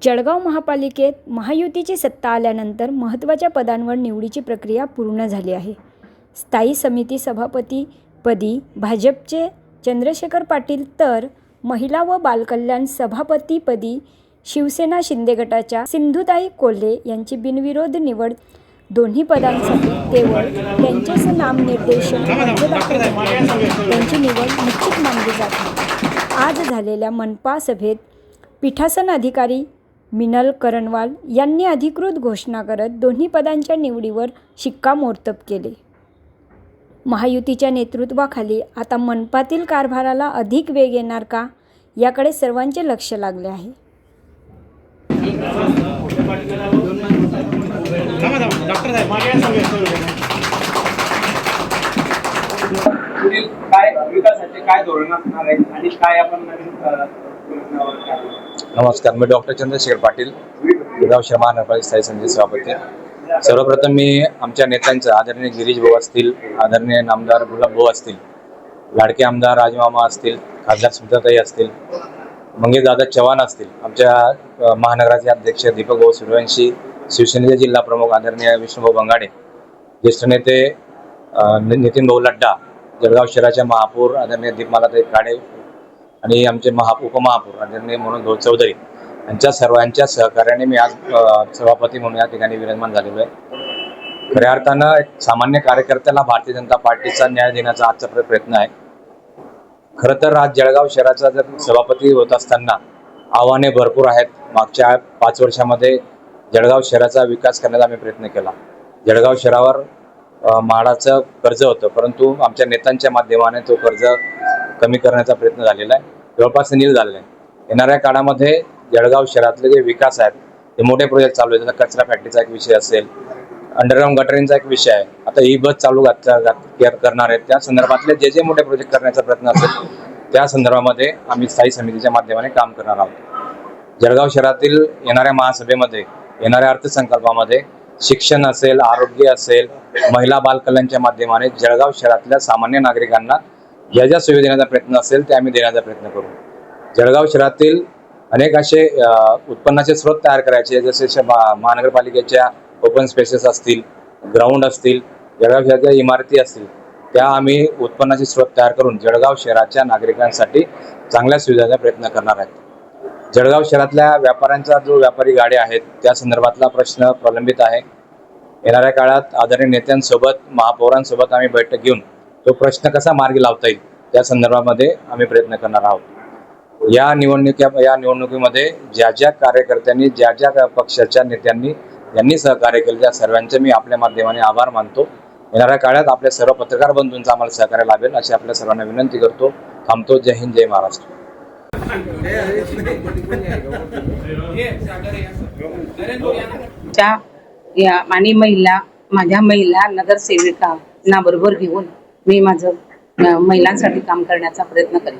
जळगाव महापालिकेत महायुतीची सत्ता आल्यानंतर महत्त्वाच्या पदांवर निवडीची प्रक्रिया पूर्ण झाली आहे. स्थायी समिती सभापतीपदी भाजपचे चंद्रशेखर पाटील तर महिला व बालकल्याण सभापतीपदी शिवसेना शिंदे गटाच्या सिंधुताई कोल्हे यांची बिनविरोध निवड. दोन्ही पदांसाठी केवळ त्यांचेच नामनिर्देशन त्यांची निवड निश्चित मानली जाते. आज झालेल्या मनपा सभेत पीठासन अधिकारी मिनल करणवाल यांनी अधिकृत घोषणा करत दोन्ही पदांच्या निवडीवर शिक्कामोर्तब केले. महायुतीच्या नेतृत्वाखाली आता मनपातील कारभाराला अधिक वेग येणार का, याकडे सर्वांचे लक्ष लागले आहे. नमस्कार, मी डॉक्टर चंद्रशेखर पाटील, जळगाव शहर महानगरपालिका स्थायी समिती सभापती. सर्वप्रथम मी आमच्या नेत्यांचं आदरणीय गिरीश भाऊ असतील, आदरणीय नामदार गुलाब भाऊ असतील, लाडके आमदार राजमामा असतील, खासदार स्मिताताई असतील, मंगेशदादा चव्हाण असतील, आमच्या महानगराचे अध्यक्ष दीपक भाऊ सूर्यवंशी, शिवसेनेचे जिल्हा प्रमुख आदरणीय विष्णुभाऊ बंगाडे, ज्येष्ठ नेते नितीन भाऊ लड्डा, जळगाव शहराच्या महापौर आदरणीय दीपमालाताई काळे आणि आमचे उपमहापौर आदरणीय मनोज भाऊ चौधरी यांच्या सर्वांच्या सहकार्याने मी आज सभापती म्हणून या ठिकाणी विराजमान झालेलो आहे. खऱ्या अर्थानं एक सामान्य कार्यकर्त्याला भारतीय जनता पार्टीचा न्याय देण्याचा आजचा प्रयत्न आहे. खरं तर आज जळगाव शहराचा जर सभापती होत असताना आव्हाने भरपूर आहेत. मागच्या 5 वर्षामध्ये जळगाव शहराचा विकास करण्याचा आम्ही प्रयत्न केला. जळगाव शहरावर म्हाडाचं कर्ज होतं, परंतु आमच्या नेत्यांच्या माध्यमाने तो कर्ज कमी करण्याचा प्रयत्न झालेला आहे, जवळपास नील झालेला आहे. येणाऱ्या काळामध्ये जळगाव शहरातले जे विकास आहेत ते मोठे प्रोजेक्ट चालू आहेत. जसं कचरा फॅक्टरीचा एक विषय असेल, अंडरग्राऊंड गटरिंगचा एक विषय आहे, आता ई बस चालू करणार आहेत, त्या संदर्भातले जे मोठे प्रोजेक्ट करण्याचा प्रयत्न असेल त्या संदर्भामध्ये आम्ही स्थायी समितीच्या माध्यमाने काम करणार आहोत. जळगाव शहरातील येणाऱ्या महासभेमध्ये, येणाऱ्या अर्थसंकल्पामध्ये शिक्षण असेल, आरोग्य असेल, महिला बालकल्याणच्या माध्यमाने जळगाव शहरातल्या सामान्य नागरिकांना ज्या ज्या सुविधा देण्याचा प्रयत्न असेल ते आम्ही देण्याचा प्रयत्न करू. जळगाव शहरातील अनेक असे उत्पन्नाचे स्रोत तयार करायचे, जसे महानगरपालिकेच्या ओपन स्पेसेस असतील, ग्राउंड असतील, जळगाव शहराच्या इमारती असतील, त्या आम्ही उत्पन्नाचे स्रोत तयार करून जळगाव शहराच्या नागरिकांसाठी चांगल्या सुविधांचा प्रयत्न करणार आहेत. जळगाव शहरातल्या व्यापाऱ्यांचा जो व्यापारी गाड्या आहेत त्या संदर्भातला प्रश्न प्रलंबित आहे. येणाऱ्या काळात आदरणीय नेत्यांसोबत, महापौरांसोबत आम्ही बैठक घेऊन तो प्रश्न कसा मार्गी लावता येईल त्या संदर्भामध्ये आम्ही प्रयत्न करणार आहोत. या निवडणुकीमध्ये ज्या ज्या कार्यकर्त्यांनी, ज्या ज्या पक्षाच्या नेत्यांनी यांनी सहकार्य केले त्या सर्वांचे मी आपल्या माध्यमाने आभार मानतो. येणाऱ्या काळात आपल्या सर्व पत्रकार बंधूंचा आम्हाला सहकार्य लाभेल अशी आपल्या सर्वांना विनंती करतो. थांबतो. जय हिंद, जय महाराष्ट्र. आणि माझ्या महिला नगरसेविकांना बरोबर घेऊन मी माझं महिलांसाठी काम करण्याचा प्रयत्न करेन.